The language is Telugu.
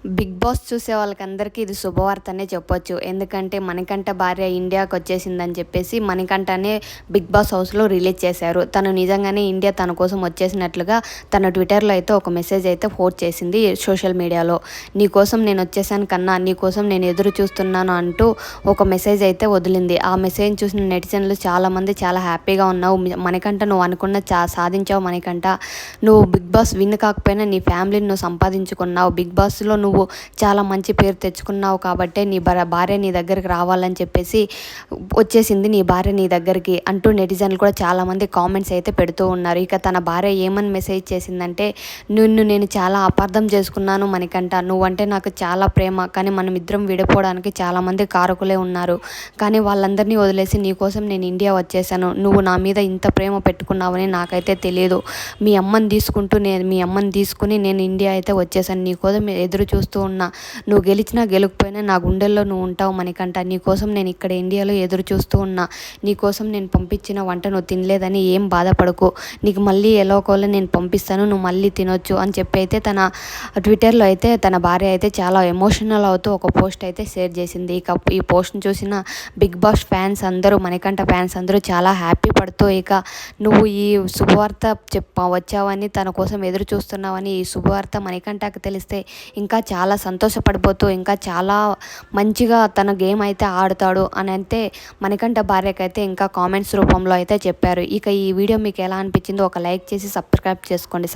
బిగ్ బాస్ చూసే వాళ్ళకందరికీ ఇది శుభవార్త అనే చెప్పొచ్చు. ఎందుకంటే మణికంఠ భార్య ఇండియాకి వచ్చేసిందని చెప్పేసి మణికంఠనే బిగ్ బాస్ హౌస్లో రిలీజ్ చేశారు. తను నిజంగానే ఇండియా తన కోసం వచ్చేసినట్లుగా తన ట్విట్టర్లో అయితే ఒక మెసేజ్ అయితే పోస్ట్ చేసింది సోషల్ మీడియాలో. నీ కోసం నేను వచ్చేసాను కన్నా, నీ కోసం నేను ఎదురు చూస్తున్నాను అంటూ ఒక మెసేజ్ అయితే వదిలింది. ఆ మెసేజ్ చూసిన నెటిజన్లు చాలామంది చాలా హ్యాపీగా ఉన్నావు మణికంఠ, నువ్వు అనుకున్న సాధించావు మణికంఠ, నువ్వు బిగ్ బాస్ విన్ కాకపోయినా నీ ఫ్యామిలీని నువ్వు సంపాదించుకున్నావు, బిగ్ బాస్లో నువ్వు చాలా మంచి పేరు తెచ్చుకున్నావు కాబట్టే నీ భార్య నీ దగ్గరికి రావాలని చెప్పేసి వచ్చేసింది నీ భార్య నీ దగ్గరికి అంటూ నెటిజన్లు కూడా చాలామంది కామెంట్స్ అయితే పెడుతూ ఉన్నారు. ఇక తన భార్య ఏమని మెసేజ్ చేసిందంటే, నేను చాలా అపార్థం చేసుకున్నాను మణికంఠ, నువ్వంటే నాకు చాలా ప్రేమ, కానీ మనం ఇద్దరం విడిపోవడానికి చాలామంది కారకులే ఉన్నారు, కానీ వాళ్ళందరినీ వదిలేసి నీ కోసం నేను ఇండియా వచ్చేసాను, నువ్వు నా మీద ఇంత ప్రేమ పెట్టుకున్నావని నాకైతే తెలియదు, మీ అమ్మని తీసుకుని నేను ఇండియా అయితే వచ్చేసాను, నీ కోసం ఎదురు చూస్తూ ఉన్నా, నువ్వు గెలిచినా గెలకపోయినా నా గుండెల్లో నువ్వు ఉంటావు మణికంఠ, నీకోసం నేను ఇక్కడ ఇండియాలో ఎదురు చూస్తూ ఉన్నా, నీకోసం నేను పంపించిన వంట నువ్వు తినలేదని ఏం బాధపడకు, నీకు మళ్ళీ ఎలాగోలా నేను పంపిస్తాను, నువ్వు మళ్ళీ తినొచ్చు అని చెప్పి అయితే తన ట్విట్టర్లో అయితే తన భార్య అయితే చాలా ఎమోషనల్ అవుతూ ఒక పోస్ట్ అయితే షేర్ చేసింది. ఇక ఈ పోస్ట్ని చూసిన బిగ్ బాస్ ఫ్యాన్స్ అందరూ, మణికంఠ ఫ్యాన్స్ అందరూ చాలా హ్యాపీ పడుతూ, ఇక నువ్వు ఈ శుభవార్త వచ్చావని, తన కోసం ఎదురు చూస్తున్నావని ఈ శుభవార్త మణికంఠకి తెలిస్తే ఇంకా చాలా సంతోషపడిపోతూ ఇంకా చాలా మంచిగా తన గేమ్ అయితే ఆడుతాడు అని అయితే మణికంఠ భార్యకైతే ఇంకా కామెంట్స్ రూపంలో అయితే చెప్పారు. ఇక ఈ వీడియో మీకు ఎలా అనిపించిందో ఒక లైక్ చేసి సబ్స్క్రైబ్ చేసుకోండి.